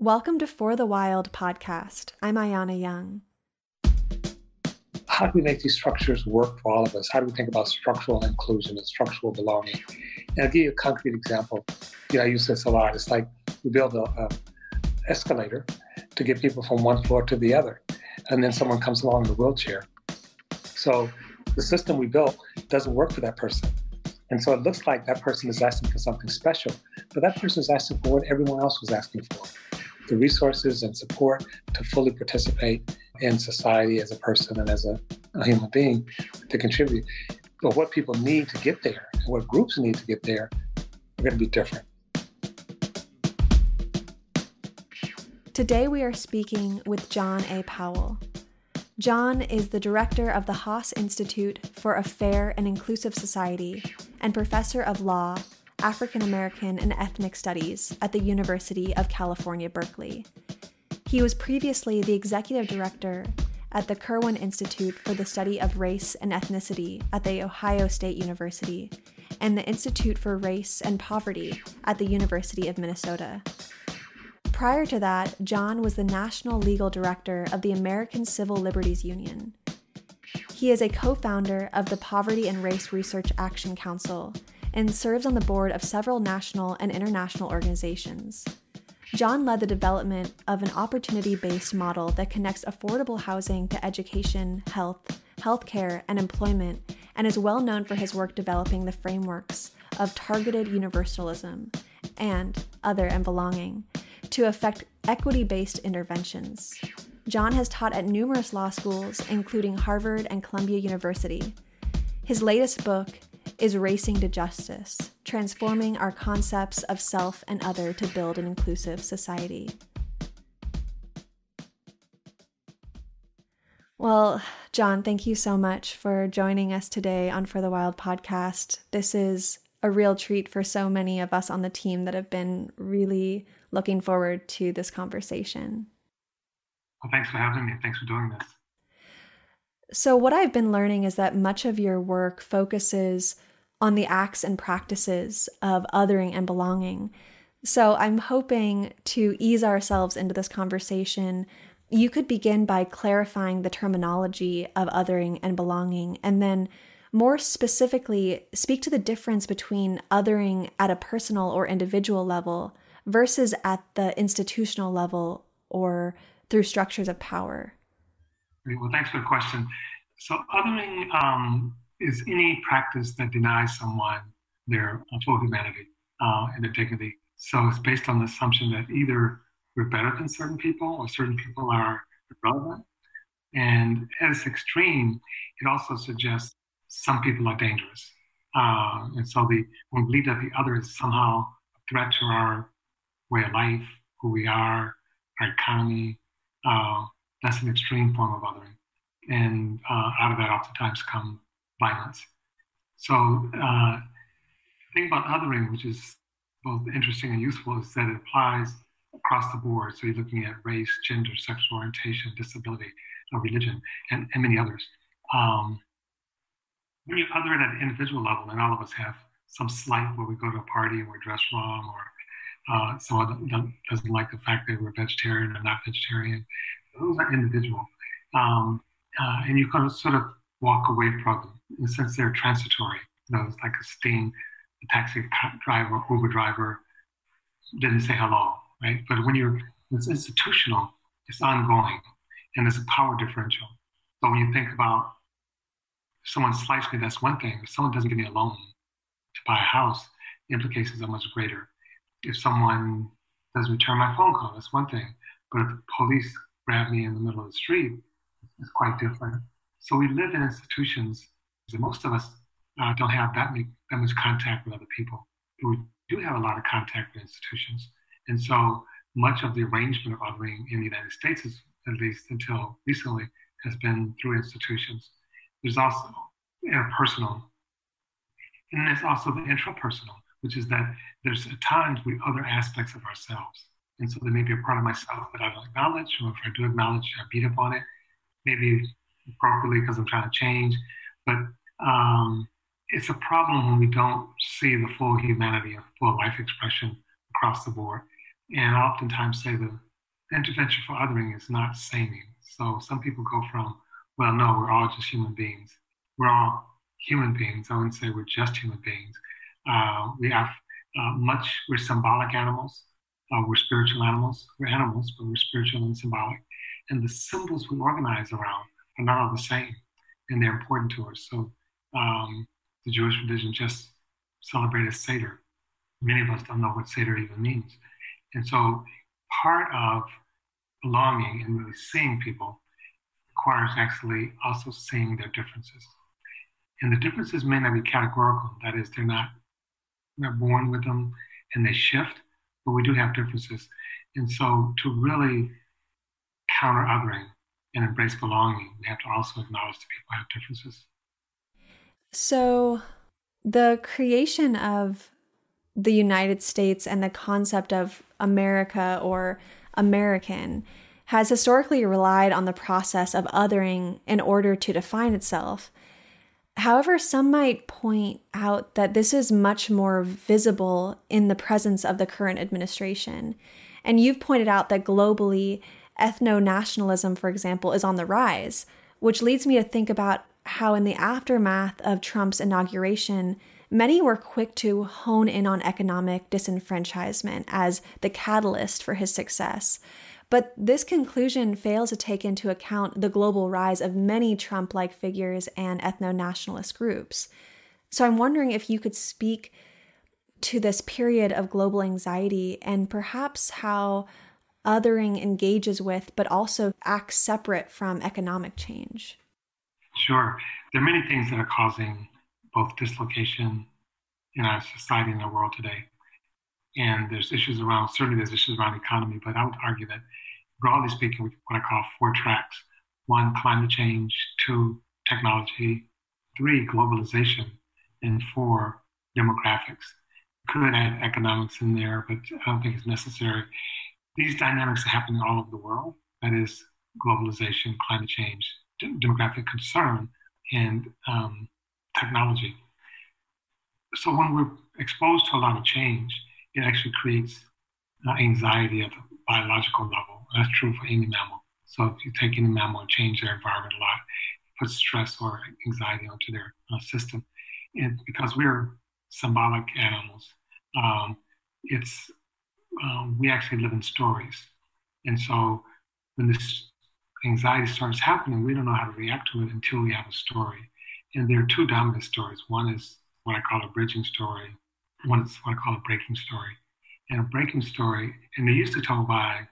Welcome to For the Wild podcast. I'm Ayana Young. How do we make these structures work for all of us? How do we think about structural inclusion and structural belonging? And I'll give you a concrete example. I use this a lot. It's like we build an escalator to get people from one floor to the other, and then someone comes along in a wheelchair. So the system we built doesn't work for that person. And so it looks like that person is asking for something special, but that person is asking for what everyone else was asking for: the resources and support to fully participate in society as a person and as a human being to contribute. But what people need to get there and what groups need to get there are going to be different. Today we are speaking with John A. Powell. John is the director of the Haas Institute for a Fair and Inclusive Society and professor of law, African American and Ethnic Studies at the University of California, Berkeley. He was previously the executive director at the Kirwan Institute for the Study of Race and Ethnicity at The Ohio State University and the Institute for Race and Poverty at the University of Minnesota. Prior to that, John was the national legal director of the American Civil Liberties Union. He is a co-founder of the Poverty and Race Research Action Council and serves on the board of several national and international organizations. John led the development of an opportunity-based model that connects affordable housing to education, healthcare, and employment, and is well known for his work developing the frameworks of targeted universalism and other and belonging to effect equity-based interventions. John has taught at numerous law schools, including Harvard and Columbia University. His latest book is Racing to Justice, Transforming Our Concepts of Self and Other to Build an Inclusive Society. Well, John, thank you so much for joining us today on For the Wild podcast. This is a real treat for so many of us on the team that have been really looking forward to this conversation. Well, thanks for having me. Thanks for doing this. So what I've been learning is that much of your work focuses on the acts and practices of othering and belonging. So I'm hoping to ease ourselves into this conversation. You could begin by clarifying the terminology of othering and belonging, and then more specifically, speak to the difference between othering at a personal or individual level versus at the institutional level or through structures of power. Well, thanks for the question. So othering is any practice that denies someone their full humanity and their dignity. So it's based on the assumption that either we're better than certain people or certain people are irrelevant. And at its extreme, it also suggests some people are dangerous. And so when we believe that the other is somehow a threat to our way of life, who we are, our economy, that's an extreme form of othering. And out of that oftentimes comes violence. So the thing about othering, which is both interesting and useful, is that it applies across the board. So you're looking at race, gender, sexual orientation, disability, religion, and many others. When you other it at an individual level, and all of us have some slight where we go to a party and we're dressed wrong, or someone doesn't like the fact that we're vegetarian or not vegetarian. Those are individual. And you kind of sort of walk away from them. In a sense, they're transitory. It's like a taxi driver, Uber driver didn't say hello, right? But when it's institutional, it's ongoing, and there's a power differential. So when you think about if someone slights me, that's one thing. If someone doesn't give me a loan to buy a house, the implications are much greater. If someone doesn't return my phone call, that's one thing. But if the police grab me in the middle of the street, it's quite different. So we live in institutions, and most of us don't have that much contact with other people. But we do have a lot of contact with institutions. And so much of the arrangement of othering in the United States, at least until recently, has been through institutions. There's also interpersonal, and there's also the intrapersonal, which is that there's at times we other aspects of ourselves. And so there may be a part of myself that I don't acknowledge, or if I do acknowledge, I beat up on it, maybe appropriately because I'm trying to change. But it's a problem when we don't see the full humanity of full life expression across the board. And I oftentimes say the intervention for othering is not saming. So some people go from, well, no, we're all just human beings. We're all human beings. I wouldn't say we're just human beings. We have we're symbolic animals. We're spiritual animals. We're animals, but we're spiritual and symbolic. And the symbols we organize around are not all the same, and they're important to us. So the Jewish religion just celebrated Seder. Many of us don't know what Seder even means. And so part of belonging and really seeing people requires actually also seeing their differences. And the differences may not be categorical. That is, we're born with them and they shift, but we do have differences. And so to really counter othering and embrace belonging, we have to also acknowledge that people have differences. So the creation of the United States and the concept of America or American has historically relied on the process of othering in order to define itself. However, some might point out that this is much more visible in the presence of the current administration. And you've pointed out that globally, ethnonationalism, for example, is on the rise, which leads me to think about how in the aftermath of Trump's inauguration, many were quick to hone in on economic disenfranchisement as the catalyst for his success. But this conclusion fails to take into account the global rise of many Trump-like figures and ethno-nationalist groups. So I'm wondering if you could speak to this period of global anxiety and perhaps how othering engages with, but also acts separate from economic change. Sure. There are many things that are causing both dislocation in our society and our world today. And there's issues around economy, but I would argue that broadly speaking, we what I call 4 tracks. 1, climate change. 2, technology. 3, globalization. And 4, demographics. Could add economics in there, but I don't think it's necessary. These dynamics are happening all over the world. That is globalization, climate change, demographic concern, and technology. So when we're exposed to a lot of change, it actually creates anxiety at the biological level. That's true for any mammal. So if you take any mammal and change their environment a lot, it puts stress or anxiety onto their system. And because we're symbolic animals, we actually live in stories. And so when this anxiety starts happening, we don't know how to react to it until we have a story. And there are 2 dominant stories. One is what I call a bridging story. One is what I call a breaking story. And a breaking story, and they're usually told by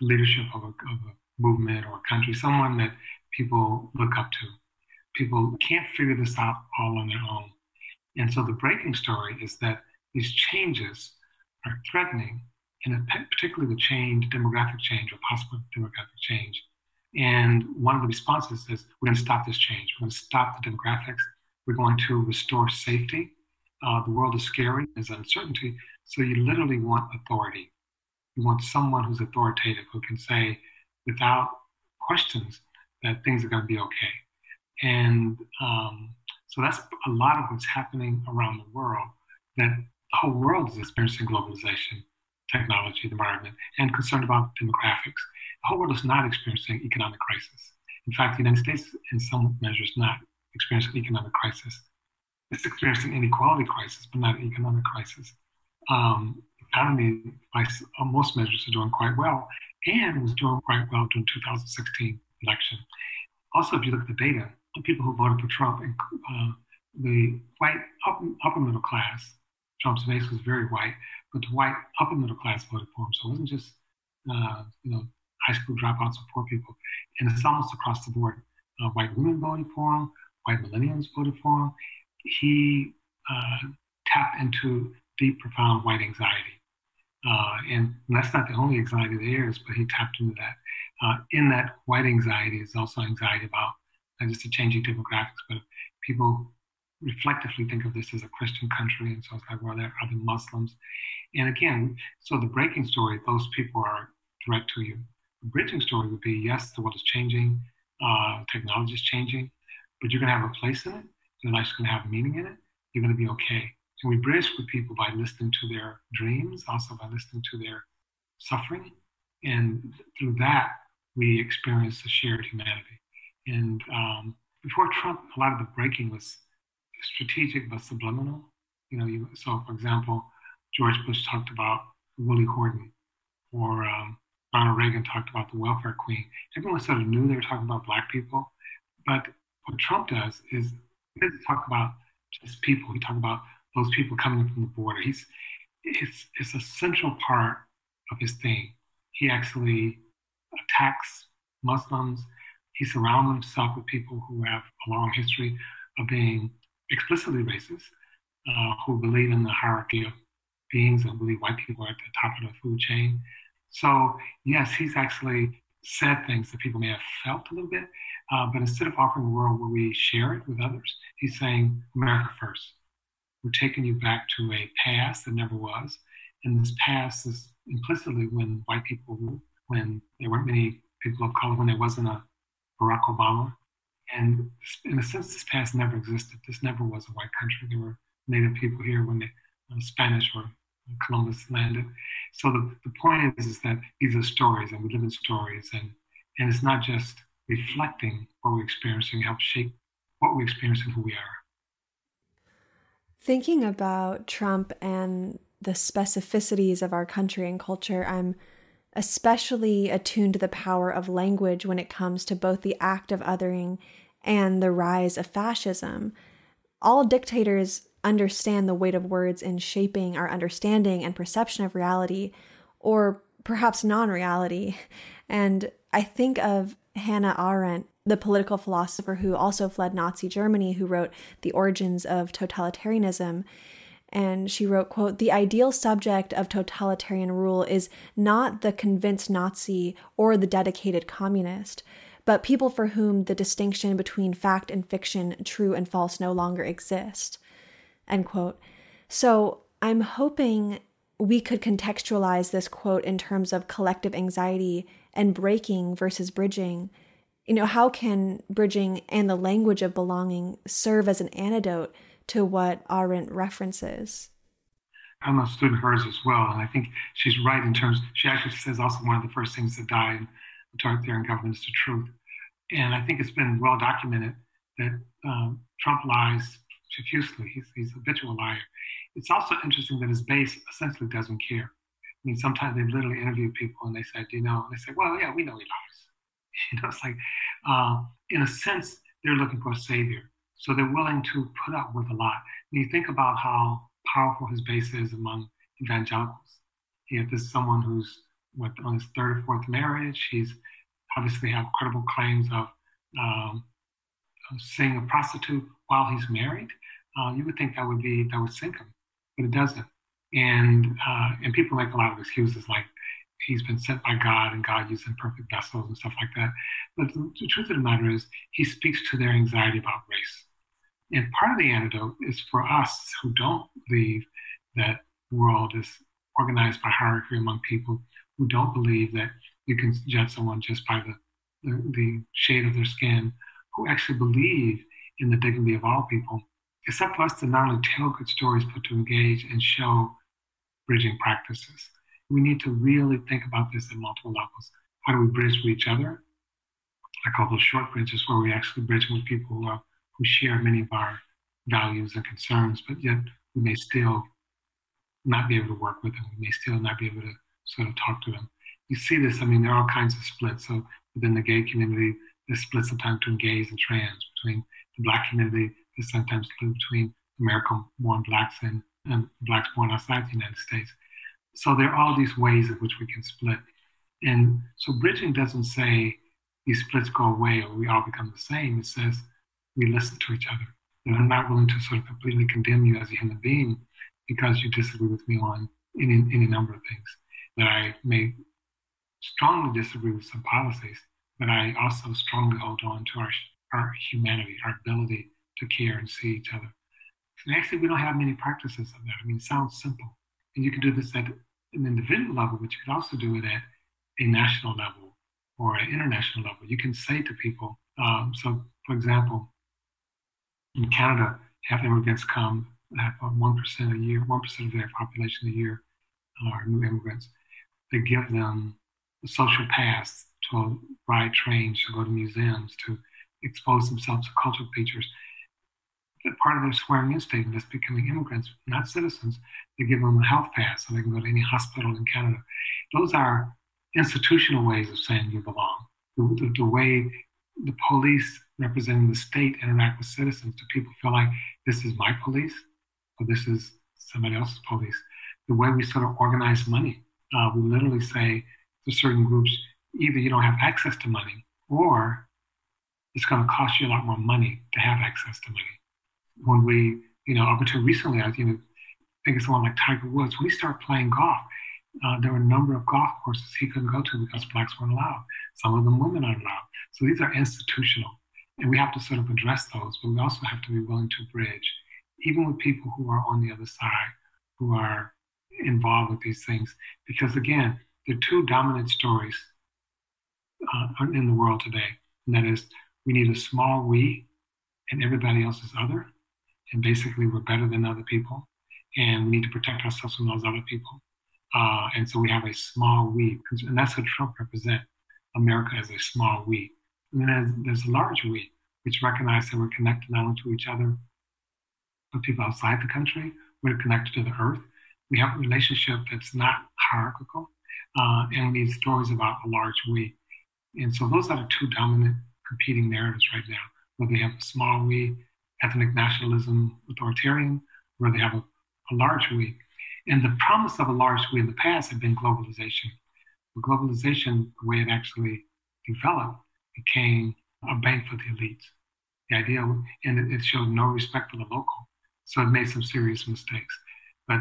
the leadership of a movement or a country, someone that people look up to. People can't figure this out all on their own. And so the breaking story is that these changes are threatening, and particularly the change, demographic change or possible demographic change. And one of the responses is, we're going to stop this change. We're going to stop the demographics. We're going to restore safety. The world is scary, there's uncertainty. So you literally want authority. You want someone who's authoritative, who can say without questions that things are going to be okay. And so that's a lot of what's happening around the world, that the whole world is experiencing globalization, technology, the environment, and concerned about demographics. The whole world is not experiencing economic crisis. In fact, the United States, in some measures, not experiencing economic crisis. It's experiencing inequality crisis, but not an economic crisis. Economy, by most measures, is doing quite well, and was doing quite well during 2016 election. Also, if you look at the data, the people who voted for Trump, the white upper middle class, Trump's base was very white, but the white upper middle class voted for him. So it wasn't just high school dropouts or poor people. And it's almost across the board. White women voted for him, white millennials voted for him. He tapped into deep, profound white anxiety. And that's not the only anxiety there is, but he tapped into that. In that white anxiety is also anxiety about not just the changing demographics, but people reflectively think of this as a Christian country. And so it's like, well, there are other Muslims. And again, so the breaking story, those people are direct to you. The bridging story would be, yes, the world is changing, technology is changing, but you're going to have a place in it. Your life's going to have meaning in it. You're going to be okay. And we bridge with people by listening to their dreams, also by listening to their suffering, And through that, we experience a shared humanity. And before Trump, a lot of the breaking was strategic but subliminal. So for example, George Bush talked about Willie Horton, or Ronald Reagan talked about the welfare queen. Everyone sort of knew they were talking about Black people, but what Trump does is he doesn't talk about just people. He talks about those people coming from the border. It's a central part of his thing. He actually attacks Muslims. He surrounds himself with people who have a long history of being explicitly racist, who believe in the hierarchy of beings and believe white people are at the top of the food chain. So yes, he's actually said things that people may have felt a little bit, but instead of offering a world where we share it with others, he's saying America first. We're taking you back to a past that never was. And this past is implicitly when white people, when there weren't many people of color, when there wasn't a Barack Obama. And in a sense, this past never existed. This never was a white country. There were Native people here when the Spanish or Columbus landed. So the point is that these are stories, and we live in stories, and it's not just reflecting what we're experiencing, it helps shape what we experience and who we are. Thinking about Trump and the specificities of our country and culture, I'm especially attuned to the power of language when it comes to both the act of othering and the rise of fascism. All dictators understand the weight of words in shaping our understanding and perception of reality, or perhaps non-reality. And I think of Hannah Arendt, the political philosopher who also fled Nazi Germany, who wrote The Origins of Totalitarianism. And she wrote, quote, "The ideal subject of totalitarian rule is not the convinced Nazi or the dedicated communist, but people for whom the distinction between fact and fiction, true and false, no longer exist." End quote. So I'm hoping we could contextualize this quote in terms of collective anxiety and breaking versus bridging. How can bridging and the language of belonging serve as an antidote to what Arendt references? I'm a student of hers as well, and I think she's right in terms, she actually says also one of the first things that die in authoritarian government is the truth. And I think it's been well documented that Trump lies profusely. He's a habitual liar. It's also interesting that his base essentially doesn't care. I mean, sometimes they literally interview people and they say, "Do you know?" And they say, "Well, yeah, we know he lies." It's like, in a sense, they're looking for a savior. So they're willing to put up with a lot. And you think about how powerful his base is among evangelicals. This is someone who's on his third or fourth marriage. He's obviously have credible claims of seeing a prostitute while he's married. You would think that would sink him, but it doesn't. And people make a lot of excuses like he's been sent by God and God used imperfect vessels and stuff like that. But the truth of the matter is he speaks to their anxiety about race. And part of the antidote is for us who don't believe that the world is organized by hierarchy among people, who don't believe that you can judge someone just by the shade of their skin, who actually believe in the dignity of all people. It's up to us to not only tell good stories, but to engage and show bridging practices. We need to really think about this at multiple levels. How do we bridge with each other? I call those short bridges, where we actually bridge with people who share many of our values and concerns, but yet we may still not be able to work with them. We may still not be able to sort of talk to them. You see this, I mean, there are all kinds of splits. So within the gay community, there's splits sometimes between gays and trans, between the Black community, there's sometimes split between American-born Blacks and Blacks born outside the United States. So there are all these ways in which we can split. And so bridging doesn't say these splits go away or we all become the same. It says we listen to each other. And I'm not willing to sort of completely condemn you as a human being because you disagree with me on any number of things. That I may strongly disagree with some policies, but I also strongly hold on to our humanity, our ability to care and see each other. And actually, we don't have many practices of that. I mean, it sounds simple. And you can do this at an individual level, but you can also do it at a national level or an international level. You can say to people, so for example, in Canada, half immigrants come, have 1% a year, 1% of their population a year are new immigrants. They give them the social paths, to ride trains, to go to museums, to expose themselves to cultural features. That part of their swearing in statement is becoming immigrants, not citizens. They give them a health pass so they can go to any hospital in Canada. Those are institutional ways of saying you belong. The way the police representing the state interact with citizens, do people feel like this is my police or this is somebody else's police? The way we sort of organize money, we literally say to certain groups, either you don't have access to money or it's going to cost you a lot more money to have access to money. When we, up until recently, I think of someone like Tiger Woods, when he started playing golf, there were a number of golf courses he couldn't go to because blacks weren't allowed. Some of them women aren't allowed. So these are institutional. And we have to sort of address those, but we also have to be willing to bridge, even with people who are on the other side, who are involved with these things. Because again, there are two dominant stories in the world today. And that is, we need a small we and everybody else is other. And basically we're better than other people. And we need to protect ourselves from those other people. And so we have a small we, and that's what Trump represents, America as a small we. And then there's a large we, which recognize that we're connected not only to each other, but people outside the country. We're connected to the earth. We have a relationship that's not hierarchical, and we need stories about a large we. And so those are the two dominant competing narratives right now, where they have a small we, ethnic nationalism, authoritarian, where they have a large we. And the promise of a large we in the past had been globalization. But globalization, the way it actually developed, became a bank for the elites. The idea, and it showed no respect for the local. So it made some serious mistakes. But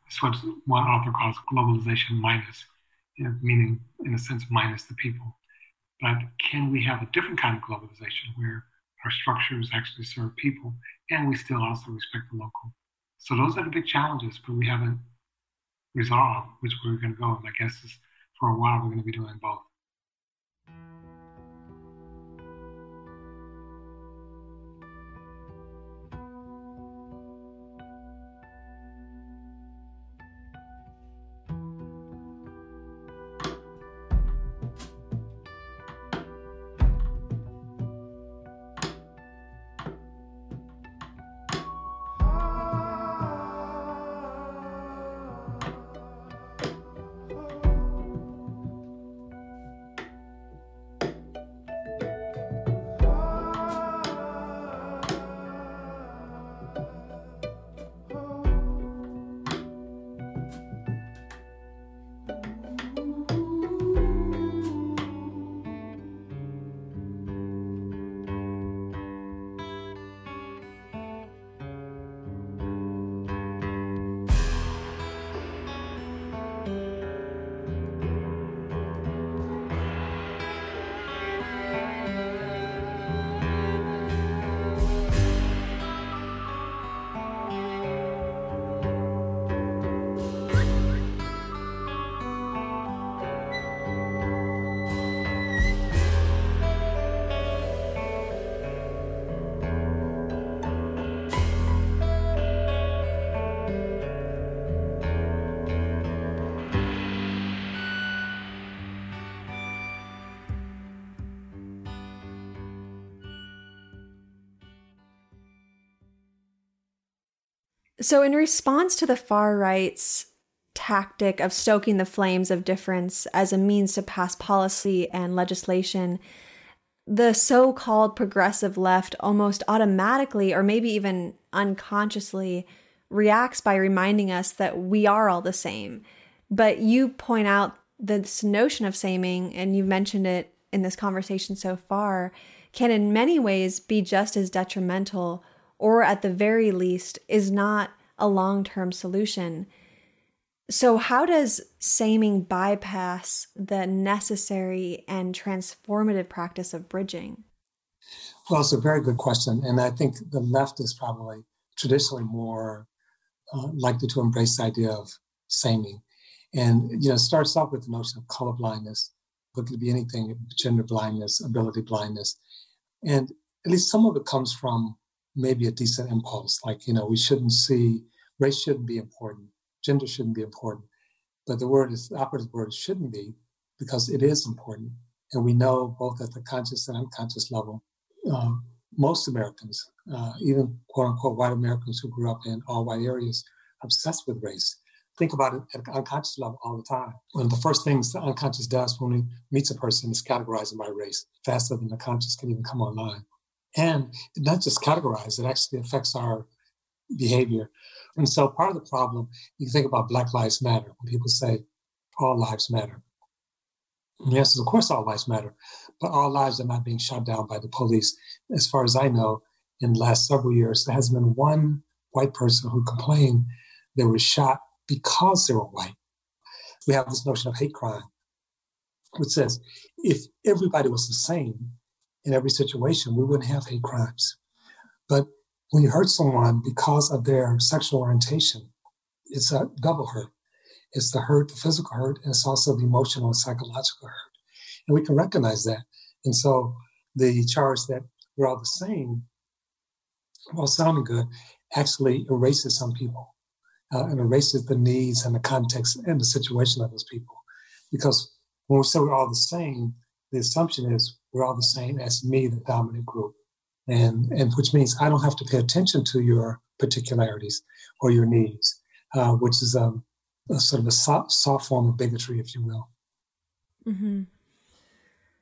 it's what one author calls globalization minus, meaning, in a sense, minus the people. But can we have a different kind of globalization where our structures actually serve people and we still also respect the local? So those are the big challenges, but we haven't resolved which way we're going to go. And I guess for a while, we're going to be doing both. So in response to the far right's tactic of stoking the flames of difference as a means to pass policy and legislation, the so-called progressive left almost automatically, or maybe even unconsciously, reacts by reminding us that we are all the same. But you point out this notion of saming, and you've mentioned it in this conversation so far, can in many ways be just as detrimental, or at the very least is not a long-term solution. So how does saming bypass the necessary and transformative practice of bridging? Well, it's a very good question. And I think the left is probably traditionally more likely to embrace the idea of saming. And, it starts off with the notion of color blindness, but it could be anything, gender blindness, ability blindness. And at least some of it comes from maybe a decent impulse, like, we shouldn't see, race shouldn't be important, gender shouldn't be important. But the operative word is shouldn't be, because it is important. And we know both at the conscious and unconscious level, most Americans, even quote unquote white Americans who grew up in all white areas, are obsessed with race. Think about it at the unconscious level all the time. One of the first things the unconscious does when it meets a person is categorize them by race, faster than the conscious can even come online. And it not just categorize, it actually affects our behavior. And so part of the problem, you think about Black Lives Matter, when people say all lives matter. And the answer is, of course, all lives matter, but all lives are not being shot down by the police. As far as I know, in the last several years, there hasn't been one white person who complained they were shot because they were white. We have this notion of hate crime, which says if everybody was the same in every situation, we wouldn't have hate crimes. But when you hurt someone because of their sexual orientation, it's a double hurt. It's the hurt, the physical hurt, and it's also the emotional and psychological hurt. And we can recognize that. And so the charge that we're all the same, while sounding good, actually erases some people. And erases the needs and the context and the situation of those people. Because when we say we're all the same, the assumption is we're all the same as me, the dominant group. And which means I don't have to pay attention to your particularities or your needs, which is a sort of a soft form of bigotry, if you will. Mm-hmm.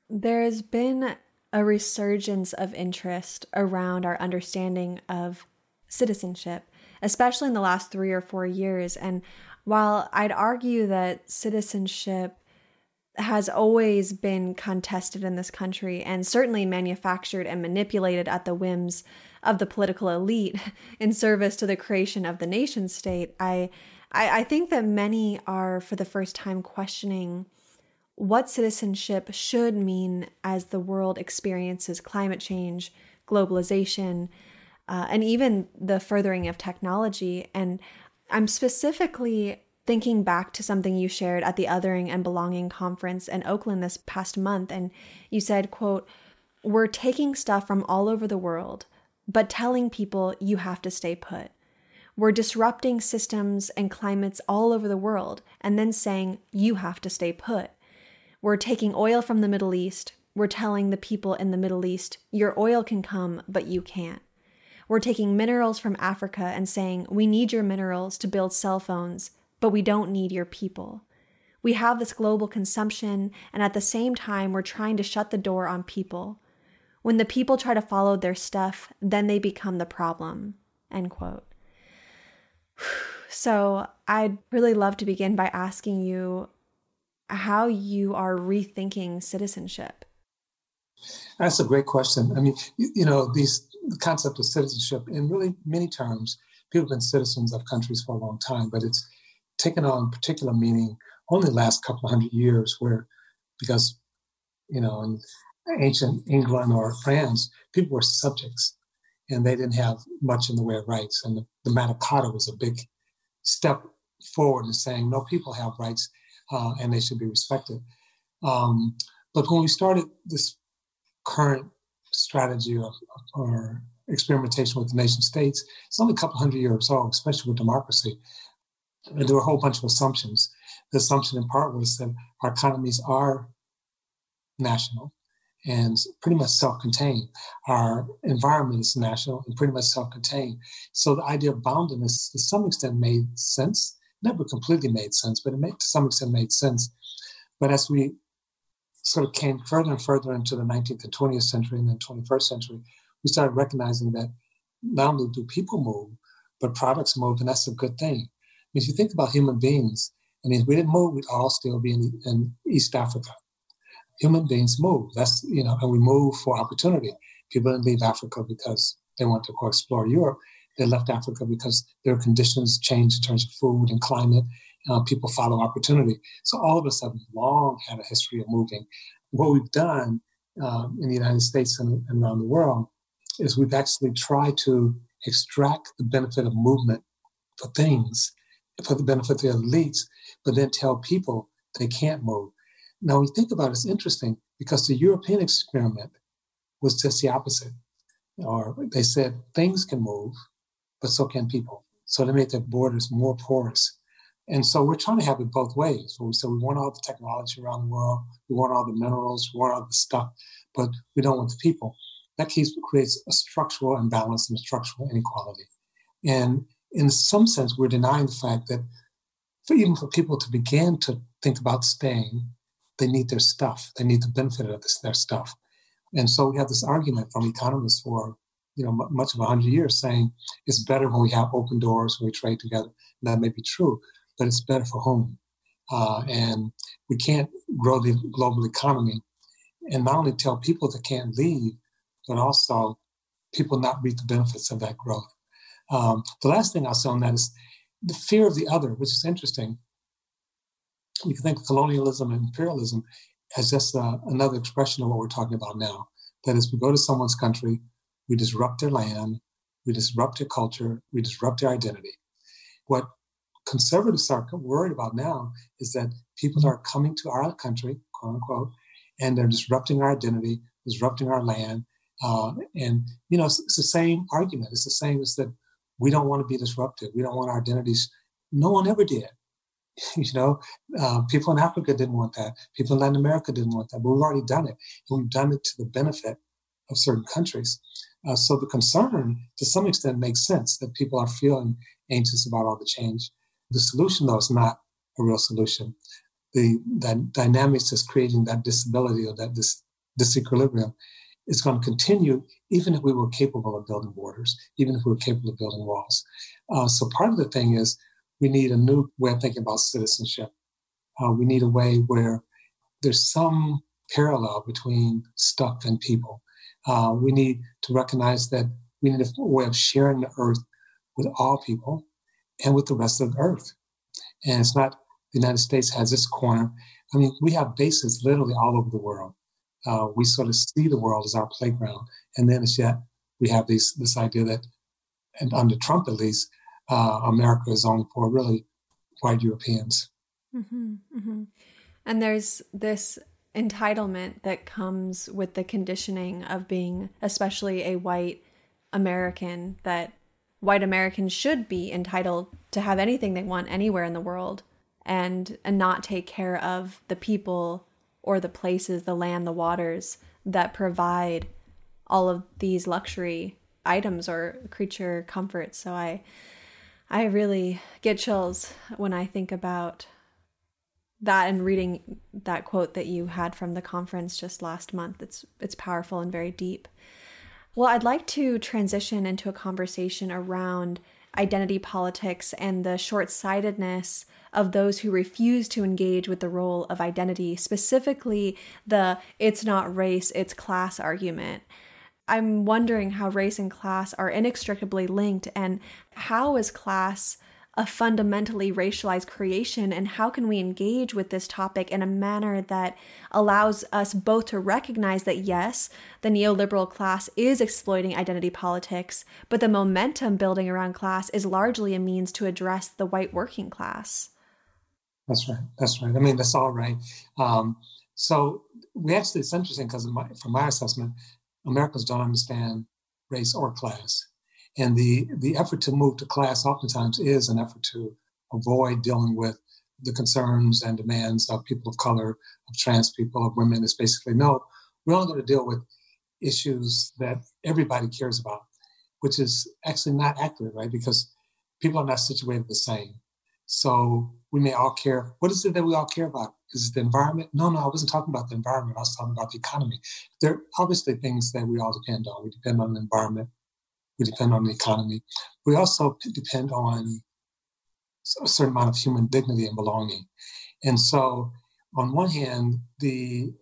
There's been a resurgence of interest around our understanding of citizenship, especially in the last 3 or 4 years. And while I'd argue that citizenship has always been contested in this country and certainly manufactured and manipulated at the whims of the political elite in service to the creation of the nation state, I think that many are for the first time questioning what citizenship should mean as the world experiences climate change, globalization, and even the furthering of technology. And I'm specifically thinking back to something you shared at the Othering and Belonging conference in Oakland this past month. And you said, quote, "We're taking stuff from all over the world, but telling people you have to stay put. We're disrupting systems and climates all over the world and then saying you have to stay put. We're taking oil from the Middle East. We're telling the people in the Middle East, your oil can come, but you can't. We're taking minerals from Africa and saying, we need your minerals to build cell phones, but we don't need your people. We have this global consumption, and at the same time, we're trying to shut the door on people. When the people try to follow their stuff, then they become the problem." End quote. So I'd really love to begin by asking you how you are rethinking citizenship. That's a great question. I mean, the concept of citizenship, in really many terms, people have been citizens of countries for a long time, but it's taken on particular meaning only the last couple of 100 years because in ancient England or France, people were subjects and they didn't have much in the way of rights. And the Magna Carta was a big step forward in saying, no, people have rights and they should be respected. But when we started this current strategy or experimentation with the nation states, it's only a couple 100 years old, especially with democracy. And there were a whole bunch of assumptions. The assumption in part was that our economies are national and pretty much self-contained. Our environment is national and pretty much self-contained. So the idea of boundedness to some extent made sense. Never completely made sense, but to some extent made sense. But as we sort of came further and further into the 19th and 20th century and then 21st century, we started recognizing that not only do people move, but products move, and that's a good thing. If you think about human beings, if we didn't move, we'd all still be in East Africa. Human beings move. That's, and we move for opportunity. People didn't leave Africa because they want to go explore Europe. They left Africa because their conditions changed in terms of food and climate. People follow opportunity. So all of us have long had a history of moving. What we've done in the United States and around the world is we've actually tried to extract the benefit of movement for things, for the benefit of the elites, but then tell people they can't move. Now, when you think about it, it's interesting because the European experiment was just the opposite. Or they said things can move, but so can people. So they made their borders more porous. And so we're trying to have it both ways. So we want all the technology around the world, we want all the minerals, we want all the stuff, but we don't want the people. That creates a structural imbalance and a structural inequality. And in some sense, we're denying the fact that even for people to begin to think about staying, they need their stuff. They need the benefit of their stuff. And so we have this argument from economists for much of 100 years saying it's better when we have open doors, when we trade together. And that may be true, but it's better for whom? And we can't grow the global economy and not only tell people they can't leave, but also people not reap the benefits of that growth. The last thing I'll say on that is the fear of the other, which is interesting. You can think of colonialism and imperialism as just another expression of what we're talking about now. That is, we go to someone's country, we disrupt their land, we disrupt their culture, we disrupt their identity. What conservatives are worried about now is that people are coming to our country, quote unquote, and they're disrupting our identity, disrupting our land. It's the same argument. It's the same as that we don't want to be disrupted. We don't want our identities. No one ever did. People in Africa didn't want that. People in Latin America didn't want that. But we've already done it. And we've done it to the benefit of certain countries. So the concern, to some extent, makes sense that people are feeling anxious about all the change. The solution, though, is not a real solution. The dynamics that's creating that disability or that disequilibrium is going to continue even if we were capable of building borders, even if we were capable of building walls. So part of the thing is we need a new way of thinking about citizenship. We need a way where there's some parallel between stuff and people. We need to recognize that we need a way of sharing the earth with all people and with the rest of the earth. And it's not the United States has this corner. I mean, we have bases literally all over the world. We sort of see the world as our playground. And then it's yet we have this idea that, and under Trump at least, America is only for really white Europeans. Mm-hmm, mm-hmm. And there's this entitlement that comes with the conditioning of being especially a white American, that white Americans should be entitled to have anything they want anywhere in the world and not take care of the people or the places, the land, the waters that provide all of these luxury items or creature comforts. So I really get chills when I think about that and reading that quote that you had from the conference just last month. It's powerful and very deep. Well, I'd like to transition into a conversation around identity politics and the short-sightedness of those who refuse to engage with the role of identity, specifically the it's not race, it's class argument. I'm wondering how race and class are inextricably linked, and how is class a fundamentally racialized creation, and how can we engage with this topic in a manner that allows us both to recognize that, yes, the neoliberal class is exploiting identity politics, but the momentum building around class is largely a means to address the white working class. That's right. I mean, that's all right. So we actually, it's interesting because from my assessment, Americans don't understand race or class. And the effort to move to class oftentimes is an effort to avoid dealing with the concerns and demands of people of color, of trans people, of women. It's basically, no, we're only going to deal with issues that everybody cares about, which is actually not accurate, right? Because people are not situated the same. So we may all care. What is it that we all care about? Is it the environment? No, I wasn't talking about the environment. I was talking about the economy. There are obviously things that we all depend on. We depend on the environment. We depend on the economy. We also depend on a certain amount of human dignity and belonging. And so, on one hand, the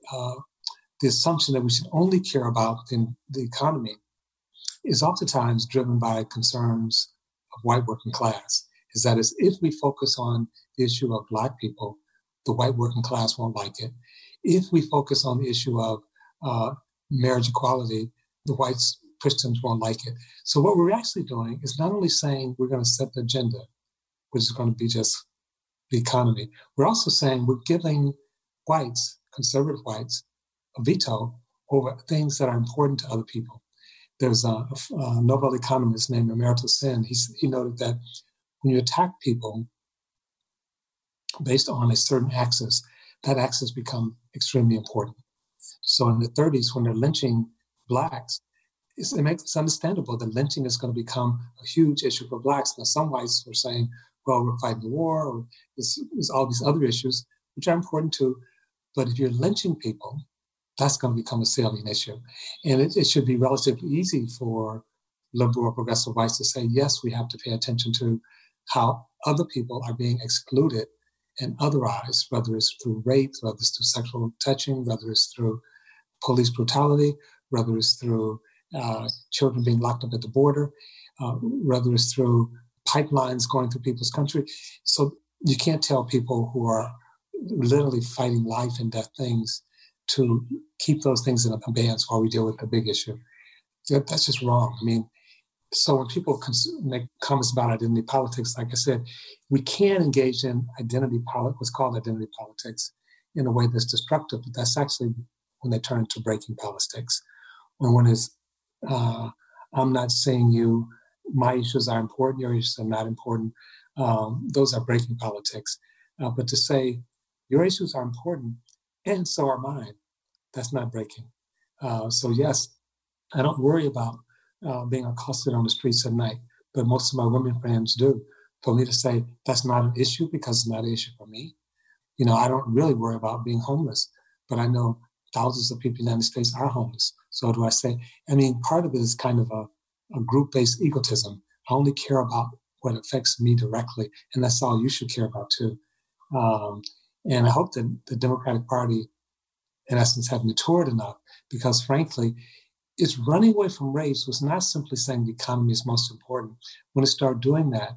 assumption that we should only care about the economy is oftentimes driven by concerns of white working class. Is that if we focus on the issue of Black people, the white working class won't like it. If we focus on the issue of marriage equality, the whites Christians won't like it. So what we're actually doing is not only saying we're going to set the agenda, which is going to be just the economy, we're also saying we're giving whites, conservative whites, a veto over things that are important to other people. There's a Nobel economist named Amartya Sen. He noted that when you attack people based on a certain axis, that axis become extremely important. So in the 30s, when they're lynching Blacks, it makes it understandable that lynching is going to become a huge issue for Blacks. Now, some whites were saying, well, we're fighting the war, or there's all these other issues, which are important too. But if you're lynching people, that's going to become a salient issue. And it should be relatively easy for liberal or progressive whites to say, yes, we have to pay attention to how other people are being excluded and otherized, whether it's through rape, whether it's through sexual touching, whether it's through police brutality, whether it's through children being locked up at the border, whether it's through pipelines going through people's country. So you can't tell people who are literally fighting life and death things to keep those things in abeyance while we deal with the big issue. That's just wrong. I mean, so when people make comments about identity politics, like I said, we can engage in what's called identity politics in a way that's destructive, but that's actually when they turn into breaking politics. When one is, I'm not saying you, my issues are important, your issues are not important, those are breaking politics. But to say, your issues are important, and so are mine, that's not breaking. So yes, I don't worry about being accosted on the streets at night, but most of my women friends do. For me to say that's not an issue because it's not an issue for me. You know, I don't really worry about being homeless, but I know thousands of people in the United States are homeless. So do I say, I mean, part of it is kind of a group-based egotism. I only care about what affects me directly, and that's all you should care about too. And I hope that the Democratic Party, in essence, have matured enough because, frankly, its running away from race was not simply saying the economy is most important. When it started doing that,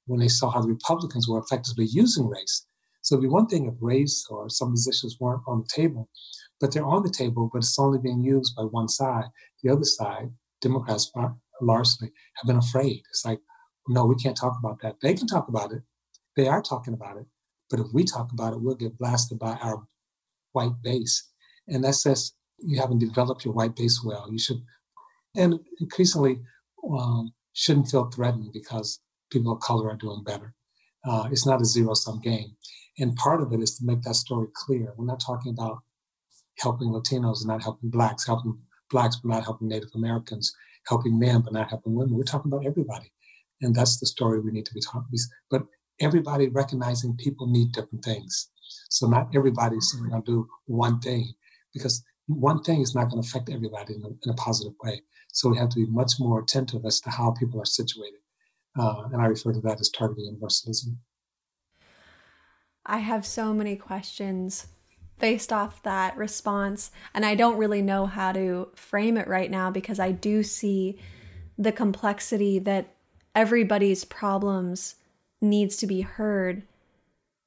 when they saw how the Republicans were effectively using race. So it'd be one thing if race or some of these issues weren't on the table, but they're on the table, but it's only being used by one side. The other side, Democrats largely, have been afraid. It's like, no, we can't talk about that. They can talk about it. They are talking about it. But if we talk about it, we'll get blasted by our white base. And that says you haven't developed your white base well. You should, and increasingly shouldn't feel threatened because people of color are doing better. It's not a zero-sum game. And part of it is to make that story clear. We're not talking about helping Latinos and not helping Blacks, helping Blacks but not helping Native Americans, helping men but not helping women. We're talking about everybody. And that's the story we need to be talking about. But everybody recognizing people need different things. So not everybody's going to do one thing because one thing is not going to affect everybody in a positive way. So we have to be much more attentive as to how people are situated. And I refer to that as targeted universalism. I have so many questions based off that response, and I don't really know how to frame it right now because I do see the complexity that everybody's problems needs to be heard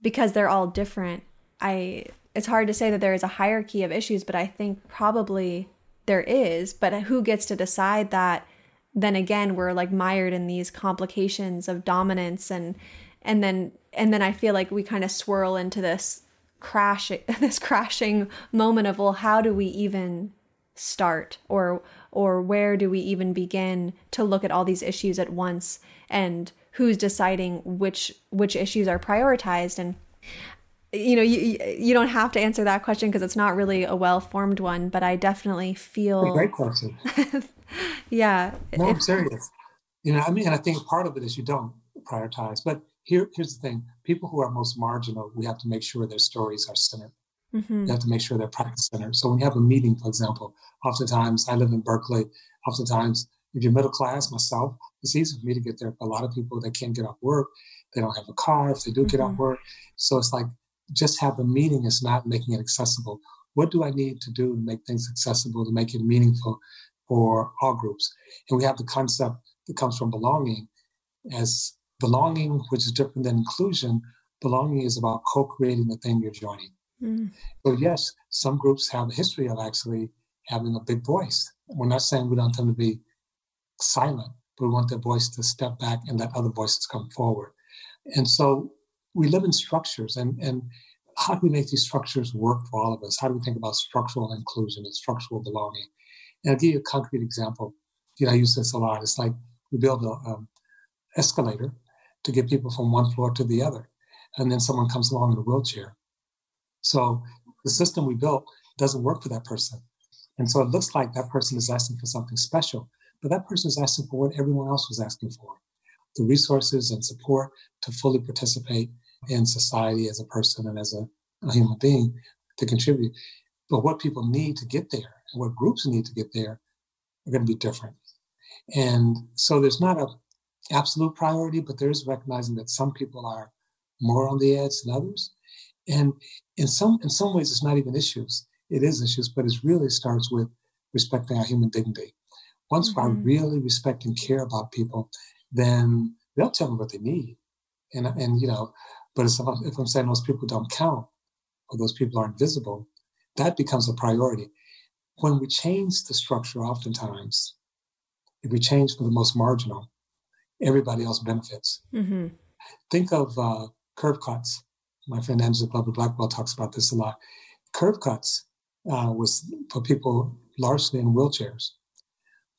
because they're all different. It's hard to say that there is a hierarchy of issues, but I think probably there is. But who gets to decide that? Then again, we're like mired in these complications of dominance, and then I feel like we kind of swirl into this crashing moment of, well, how do we even start, or where do we even begin to look at all these issues at once, and who's deciding which issues are prioritized? And you know, you don't have to answer that question because it's not really a well-formed one, but I definitely feel a great question. Yeah. No, I'm serious. You know, I mean, I think part of it is you don't prioritize. But here's the thing. People who are most marginal, we have to make sure their stories are centered. Mm-hmm. You have to make sure they're practice centered. So when you have a meeting, for example, oftentimes, I live in Berkeley, oftentimes, if you're middle class, myself, it's easy for me to get there. For a lot of people, they can't get off work. They don't have a car. If they do get off work. So it's like, just have a meeting is not making it accessible. What do I need to do to make things accessible, to make it meaningful for all groups? And we have the concept that comes from belonging. As belonging, which is different than inclusion, belonging is about co-creating the thing you're joining. Mm. So yes, some groups have a history of actually having a big voice. We're not saying we don't want them to be silent, but we want their voice to step back and let other voices come forward. And so we live in structures, and how do we make these structures work for all of us? How do we think about structural inclusion and structural belonging? And I'll give you a concrete example. You know, I use this a lot. It's like we build an escalator to get people from one floor to the other. and then someone comes along in a wheelchair. So the system we built doesn't work for that person. And so it looks like that person is asking for something special, but that person is asking for what everyone else was asking for, the resources and support to fully participate in society as a person and as a human being to contribute. But what people need to get there and what groups need to get there are going to be different. And so there's not an absolute priority, but there is recognizing that some people are more on the edge than others. And in some ways, it's not even issues. It is issues, but it really starts with respecting our human dignity. Once I really respect and care about people, then they'll tell me what they need. And you know, but if I'm saying those people don't count or those people aren't visible, that becomes a priority. When we change the structure, oftentimes, if we change for the most marginal, everybody else benefits. Think of curb cuts. My friend Angela Blackwell talks about this a lot. Curb cuts was for people largely in wheelchairs.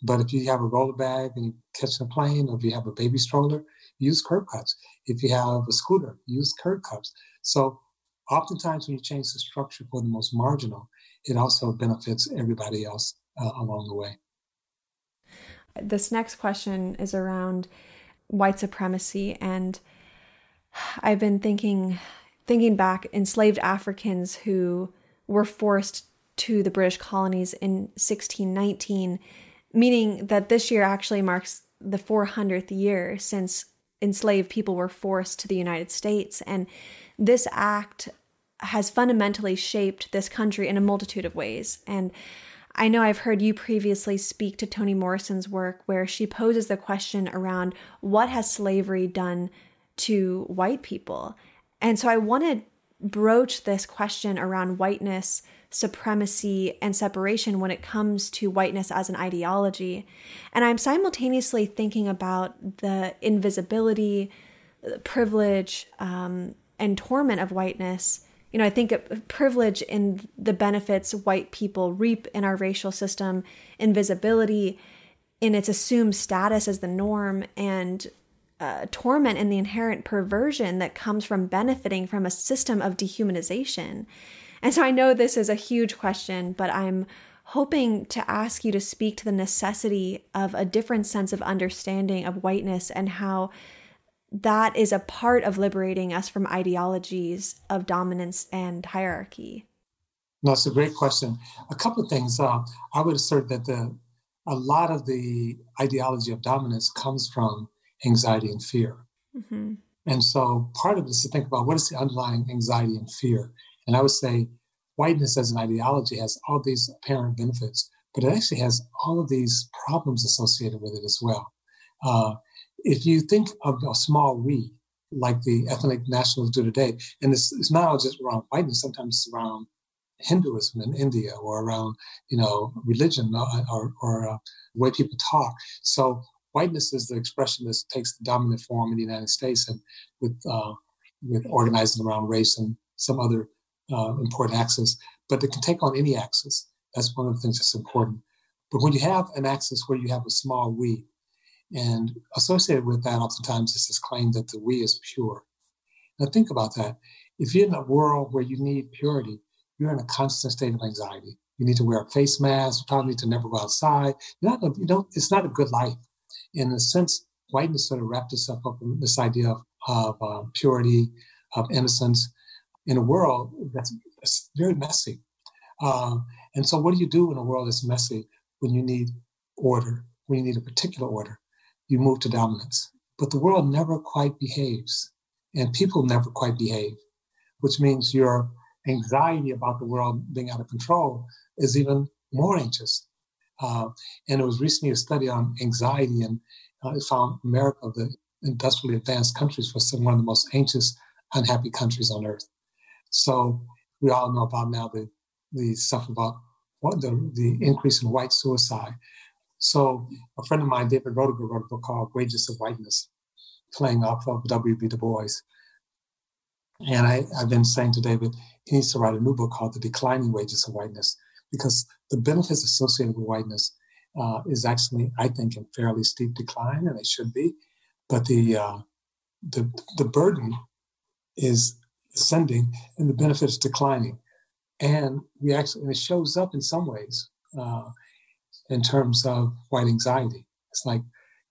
But if you have a roller bag and you catch a plane, or if you have a baby stroller, use curb cuts. If you have a scooter, use curb cuts. So oftentimes when you change the structure for the most marginal, it also benefits everybody else along the way. This next question is around white supremacy. And I've been thinking back, enslaved Africans who were forced to the British colonies in 1619, meaning that this year actually marks the 400th year since enslaved people were forced to the United States. And this act has fundamentally shaped this country in a multitude of ways. And I know I've heard you previously speak to Toni Morrison's work where she poses the question around what has slavery done to white people? And so I want to broach this question around whiteness, supremacy, and separation when it comes to whiteness as an ideology. And I'm simultaneously thinking about the invisibility, privilege, and torment of whiteness. You know, I think of privilege in the benefits white people reap in our racial system, invisibility in its assumed status as the norm, and torment in the inherent perversion that comes from benefiting from a system of dehumanization. And so I know this is a huge question, but I'm hoping to ask you to speak to the necessity of a different sense of understanding of whiteness and how that is a part of liberating us from ideologies of dominance and hierarchy. No, it's a great question. A couple of things. I would assert that a lot of the ideology of dominance comes from anxiety and fear. And so part of it is to think about what is the underlying anxiety and fear. And I would say whiteness as an ideology has all these apparent benefits, but it actually has all of these problems associated with it as well. If you think of a small we, like the ethnic nationalists do today, and it's not all just around whiteness, sometimes it's around Hinduism in India or around, religion or the way people talk. So whiteness is the expression that takes the dominant form in the United States, and with organizing around race and some other important axis, but it can take on any axis. That's one of the things that's important. But when you have an axis where you have a small we, and associated with that oftentimes is this claim that the we is pure. Now think about that. If you're in a world where you need purity, you're in a constant state of anxiety. You need to wear a face mask. You probably need to never go outside. It's not a good life. In a sense, whiteness sort of wrapped itself up in this idea of purity, of innocence, in a world that's very messy. And so what do you do in a world that's messy when you need order, when you need a particular order? You move to dominance. But the world never quite behaves, and people never quite behave, which means your anxiety about the world being out of control is even more anxious. And it was recently a study on anxiety, and it found America, the industrially advanced countries, was one of the most anxious, unhappy countries on earth. So we all know about now the stuff about the increase in white suicide. So a friend of mine, David Roediger, wrote a book called Wages of Whiteness, playing off of W.B. Du Bois. And I've been saying to David, he needs to write a new book called The Declining Wages of Whiteness, because the benefits associated with whiteness is actually, I think, in fairly steep decline, and it should be. But the burden is ascending and the benefit is declining. And and it shows up in some ways in terms of white anxiety. It's like,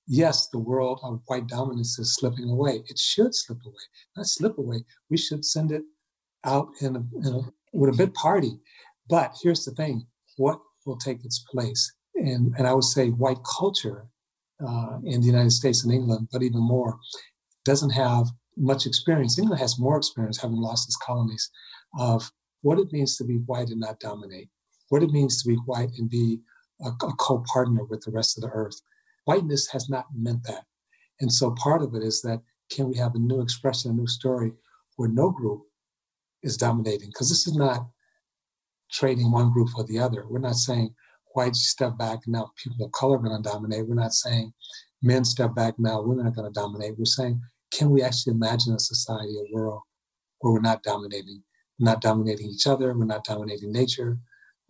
yes, the world of white dominance is slipping away. It should slip away, not slip away. We should send it out with a big party. But here's the thing, what will take its place? And I would say white culture in the United States and England, but even more, doesn't have much experience. England has more experience, having lost its colonies, of what it means to be white and not dominate, what it means to be white and be a co-partner with the rest of the earth. Whiteness has not meant that. And so part of it is that, can we have a new expression, a new story where no group is dominating? Because this is not trading one group for the other. We're not saying whites step back and now people of color are going to dominate. We're not saying men step back now, women are going to dominate. We're saying, can we actually imagine a society, a world where we're not dominating? We're not dominating each other. We're not dominating nature.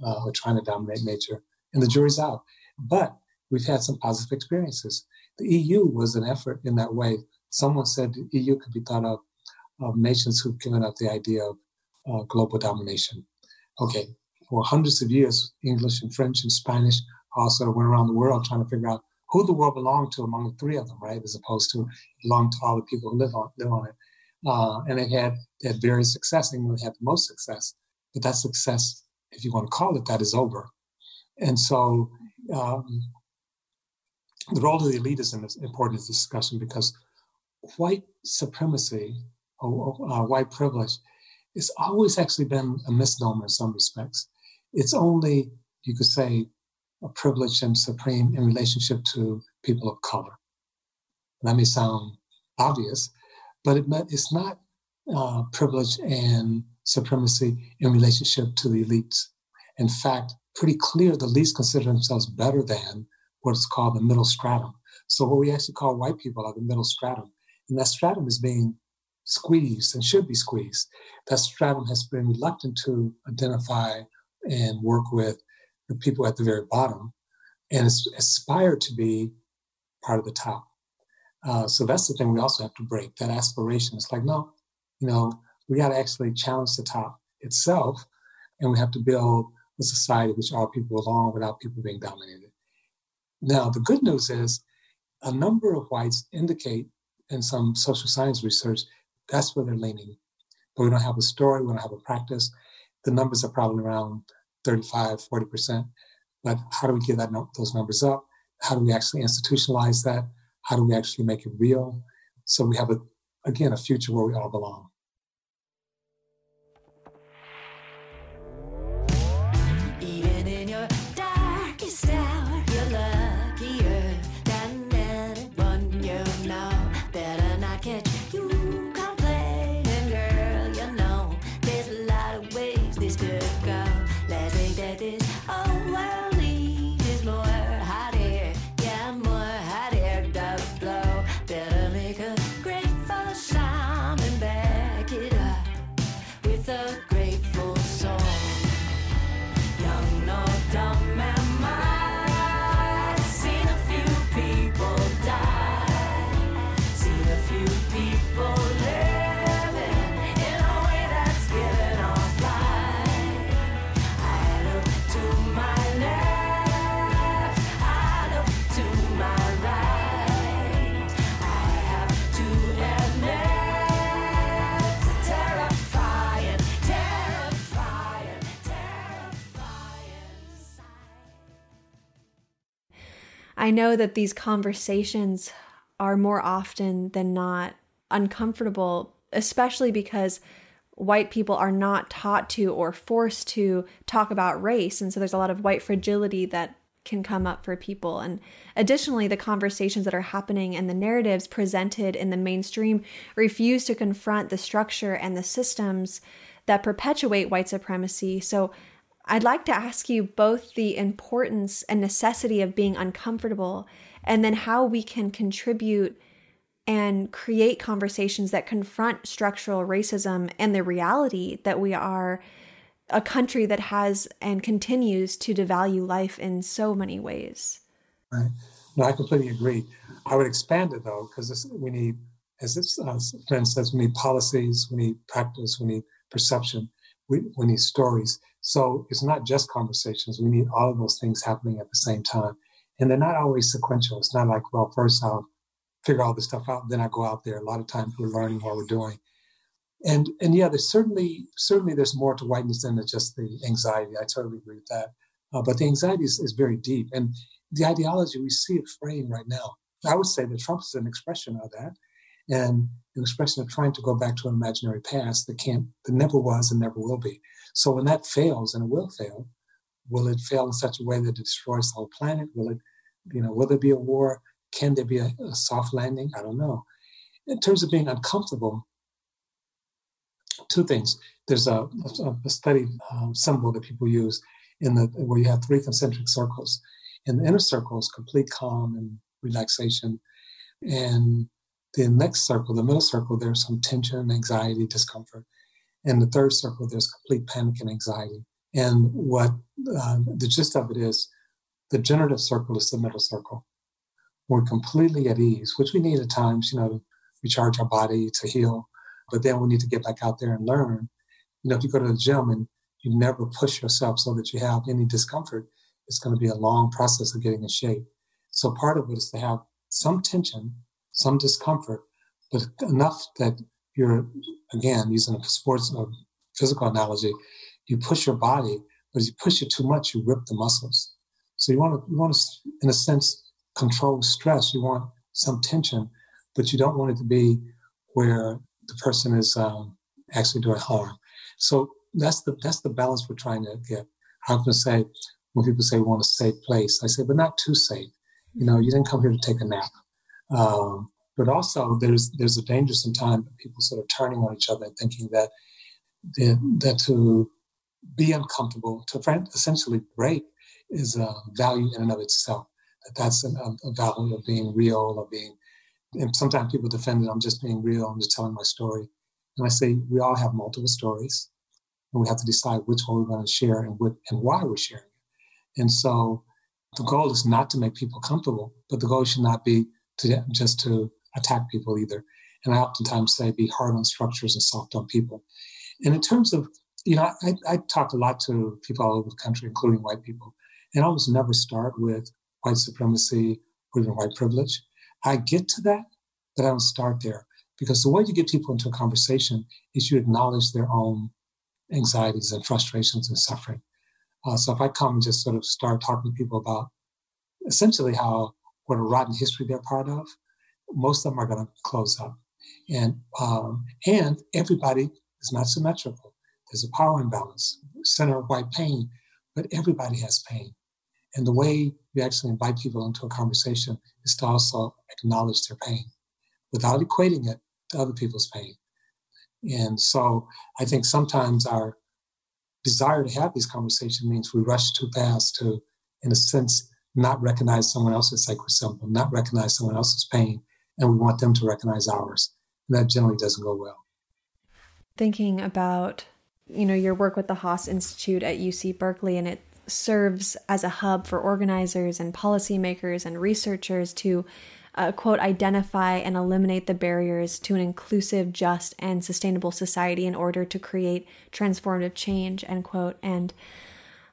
We're trying to dominate nature. And the jury's out. But we've had some positive experiences. The EU was an effort in that way. Someone said the EU could be thought of nations who've given up the idea of global domination. Okay, for hundreds of years, English and French and Spanish all sort of went around the world trying to figure out who the world belonged to among the three of them, right? As opposed to belong to all the people who live on it. And they had various success. England had the most success, but that success, if you want to call it that, is over. And so the role of the elite is important in this discussion, because white supremacy or white privilege has always actually been a misnomer in some respects. It's only, you could say, a privilege and supreme in relationship to people of color. That may sound obvious, but it's not privilege and supremacy in relationship to the elites. In fact, pretty clear the elites consider themselves better than what is called the middle stratum. So what we actually call white people are the middle stratum. And that stratum is being squeezed and should be squeezed. That stratum has been reluctant to identify and work with the people at the very bottom, and aspire to be part of the top. So that's the thing we also have to break, that aspiration. It's like, no, we got to actually challenge the top itself, and we have to build a society which all people belong without people being dominated. Now, the good news is a number of whites indicate in some social science research that's where they're leaning. But we don't have a story, we don't have a practice. The numbers are probably around 35, 40%. But how do we get those numbers up? How do we actually institutionalize that? How do we actually make it real? So we have, a future where we all belong. Even in your darkest hour, you're luckier than anyone you know. Better not catch you complaining, girl. You know there's a lot of ways this could go. Let's think that this whole world is more hot air. Yeah, more hot air does blow. Better make a grateful sound and back it up with a grateful soul. Young, no dumb am I. Seen a few people die. Seen a few people living in a way that's giving off life. I look to my left, I look to my right. I have to admit, it's terrifying, terrifying, terrifying sight. I know that these conversations are more often than not uncomfortable, especially because white people are not taught to or forced to talk about race. And so there's a lot of white fragility that can come up for people. And additionally, the conversations that are happening and the narratives presented in the mainstream refuse to confront the structure and the systems that perpetuate white supremacy. So I'd like to ask you both the importance and necessity of being uncomfortable, and then how we can contribute and create conversations that confront structural racism and the reality that we are a country that has and continues to devalue life in so many ways. Right. No, I completely agree. I would expand it, though, because we need as this friend says, we need policies, we need practice, we need perception, we need stories. So it's not just conversations. We need all of those things happening at the same time. And they're not always sequential. It's not like, well, first I'll figure all this stuff out, then I go out there. A lot of times we're learning what we're doing. And yeah, there's certainly there's more to whiteness than just the anxiety. I totally agree with that. But the anxiety is very deep. And the ideology, we see it framed right now. I would say that Trump is an expression of that, and an expression of trying to go back to an imaginary past that never was and never will be. So when that fails, and it will fail in such a way that it destroys the whole planet? Will there be a war? Can there be a soft landing? I don't know. In terms of being uncomfortable, two things. There's a study symbol that people use where you have three concentric circles. In the inner circle is complete calm and relaxation. And the next circle, the middle circle, there's some tension, anxiety, discomfort. In the third circle, there's complete panic and anxiety. And what the gist of it is, the generative circle is the middle circle. We're completely at ease, which we need at times, to recharge our body, to heal. But then we need to get back out there and learn. If you go to the gym and you never push yourself so that you have any discomfort, it's going to be a long process of getting in shape. So part of it is to have some tension, some discomfort, but enough that you're, again, using a sports or physical analogy, you push your body, but as you push it too much, you rip the muscles. So you want to, in a sense, control stress. You want some tension, but you don't want it to be where the person is actually doing harm. So that's the balance we're trying to get. I often say, when people say we want a safe place, I say, but not too safe. You didn't come here to take a nap. But also there's a danger sometimes of people sort of turning on each other and thinking that to be uncomfortable, to essentially break, is a value in and of itself. That's a value of being real, and sometimes people defend it, I'm just being real, I'm just telling my story. And I say, we all have multiple stories, and we have to decide which one we're going to share and why we're sharing it. And so the goal is not to make people comfortable, but the goal should not be to attack people either. And I oftentimes say, be hard on structures and soft on people. And in terms of, I talk a lot to people all over the country, including white people, and I almost never start with white supremacy or even white privilege. I get to that, but I don't start there, because the way you get people into a conversation is you acknowledge their own anxieties and frustrations and suffering. So if I come and just sort of start talking to people about essentially what a rotten history they're part of, most of them are going to close up. And everybody is not symmetrical. There's a power imbalance, center of white pain, but everybody has pain. And the way you actually invite people into a conversation is to also acknowledge their pain without equating it to other people's pain. And so I think sometimes our desire to have these conversations means we rush too fast to, in a sense, not recognize someone else's sacred symbol, not recognize someone else's pain, and we want them to recognize ours. And that generally doesn't go well. Thinking about, your work with the Haas Institute at UC Berkeley, and it serves as a hub for organizers and policymakers and researchers to, quote, identify and eliminate the barriers to an inclusive, just, and sustainable society in order to create transformative change, end quote. And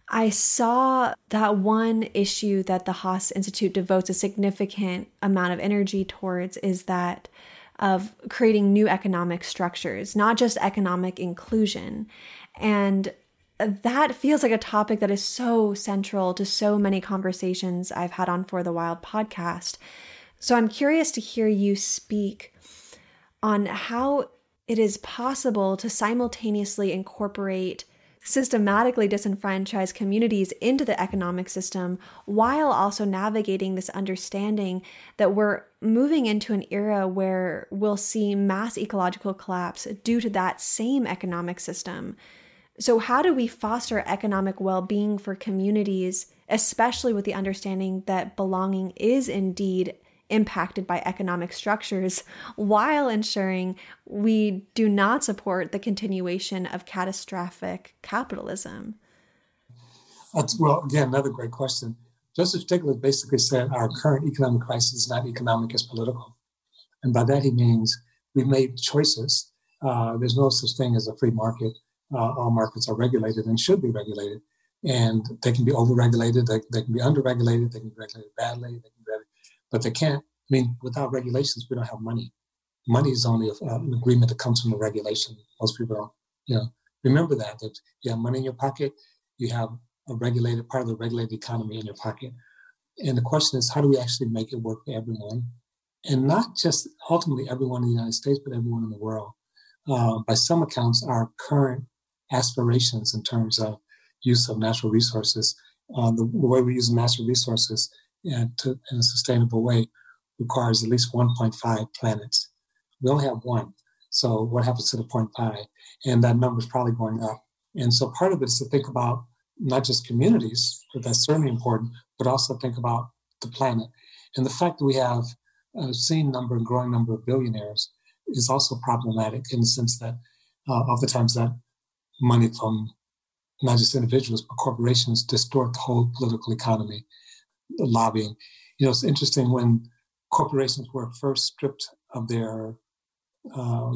I saw that one issue that the Haas Institute devotes a significant amount of energy towards is that of creating new economic structures, not just economic inclusion. And that feels like a topic that is so central to so many conversations I've had on For the Wild podcast. So I'm curious to hear you speak on how it is possible to simultaneously incorporate systematically disenfranchised communities into the economic system while also navigating this understanding that we're moving into an era where we'll see mass ecological collapse due to that same economic system. So how do we foster economic well-being for communities, especially with the understanding that belonging is indeed impacted by economic structures, while ensuring we do not support the continuation of catastrophic capitalism? Well, again, another great question. Joseph Stiglitz basically said our current economic crisis is not economic, it's political. And by that he means we've made choices. There's no such thing as a free market. All markets are regulated and should be regulated. And they can be over-regulated, they can be under-regulated, they can be regulated badly, but they can't. I mean, without regulations, we don't have money. Money is only an agreement that comes from a regulation. Most people don't, remember that you have money in your pocket, you have a regulated part of the regulated economy in your pocket. And the question is, how do we actually make it work for everyone? And not just ultimately everyone in the United States, but everyone in the world. By some accounts, our current aspirations in terms of use of natural resources, the way we use natural resources in a sustainable way requires at least 1.5 planets. We only have one. So what happens to the 0.5? And that number is probably going up. And so part of it is to think about not just communities, but that's certainly important, but also think about the planet. And the fact that we have a growing number of billionaires is also problematic in the sense that oftentimes that money from not just individuals, but corporations distort the whole political economy, the lobbying. It's interesting when corporations were first stripped of their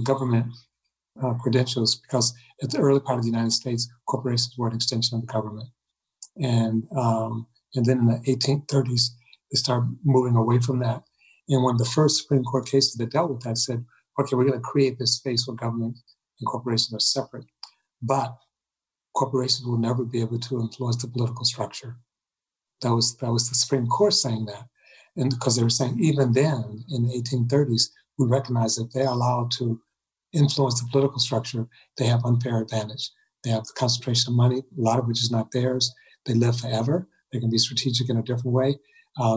government credentials, because at the early part of the United States, corporations were an extension of the government. And then in the 1830s, they started moving away from that. And one of the first Supreme Court cases that dealt with that said, okay, we're going to create this space where government and corporations are separate. But corporations will never be able to influence the political structure. That was the Supreme Court saying that. And because they were saying even then, in the 1830s, we recognize that they're allowed to influence the political structure, they have unfair advantage. They have the concentration of money, a lot of which is not theirs. They live forever. They can be strategic in a different way.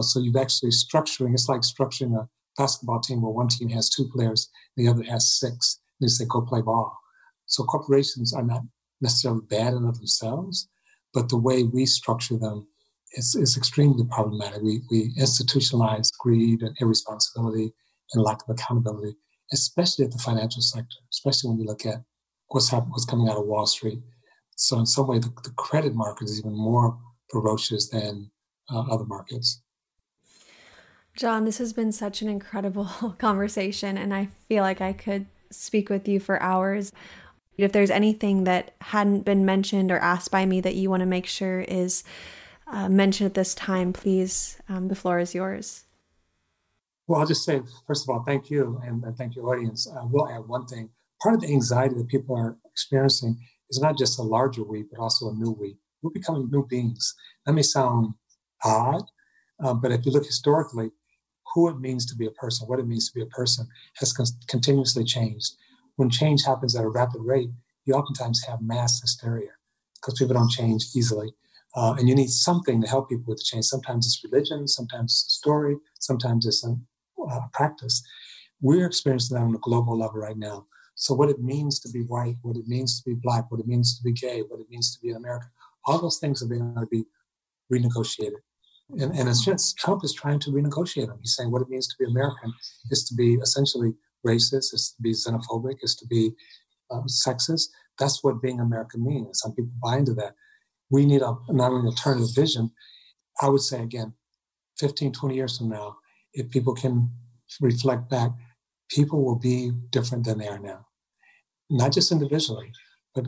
So you've actually it's like structuring a basketball team where one team has 2 players, the other has 6. And you say, go play ball. So corporations are not necessarily bad in of themselves, but the way we structure them is extremely problematic. We institutionalize greed and irresponsibility and lack of accountability, especially at the financial sector, especially when you look at what's coming out of Wall Street. So in some way, the credit market is even more ferocious than other markets. John, this has been such an incredible conversation, and I feel like I could speak with you for hours. If there's anything that hadn't been mentioned or asked by me that you want to make sure is mentioned at this time, please, the floor is yours. Well, I'll just say, first of all, thank you, and thank your audience. I will add one thing. Part of the anxiety that people are experiencing is not just a larger we, but also a new we. We're becoming new beings. That may sound odd, but if you look historically, who it means to be a person, what it means to be a person has continuously changed. When change happens at a rapid rate, you oftentimes have mass hysteria because people don't change easily. And you need something to help people with the change. Sometimes it's religion, sometimes it's a story, sometimes it's a practice. We're experiencing that on a global level right now. So what it means to be white, what it means to be Black, what it means to be gay, what it means to be an American, all those things are going to be renegotiated. And in a sense, Trump is trying to renegotiate them. He's saying what it means to be American is to be essentially racist, is to be xenophobic, is to be sexist. That's what being American means. Some people buy into that. We need not only an alternative vision. I would say, again, 15, 20 years from now, if people can reflect back, people will be different than they are now. Not just individually, but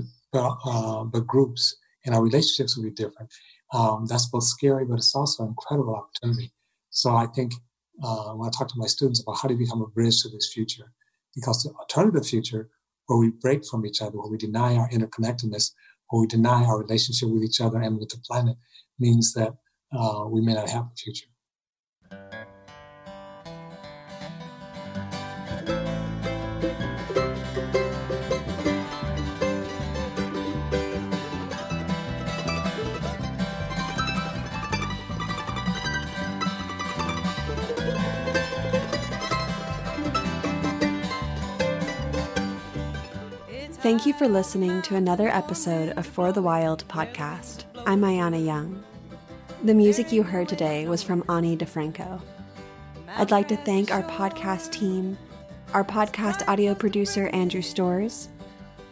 groups, and our relationships will be different. That's both scary, but it's also an incredible opportunity. So I think when I talk to my students about how do you become a bridge to this future, because the alternative future, where we break from each other, where we deny our interconnectedness, where we deny our relationship with each other and with the planet, means that we may not have a future. Thank you for listening to another episode of For the Wild podcast. I'm Ayana Young. The music you heard today was from Ani DeFranco. I'd like to thank our podcast team, our podcast audio producer Andrew Storrs,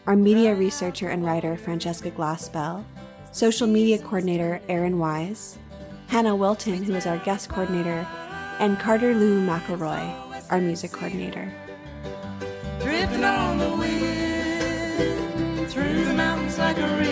our media researcher and writer Francesca Glassbell, social media coordinator Aaron Wise, Hannah Wilton, who is our guest coordinator, and Carter Lou McElroy, our music coordinator. drifting on the wind through the mountains like a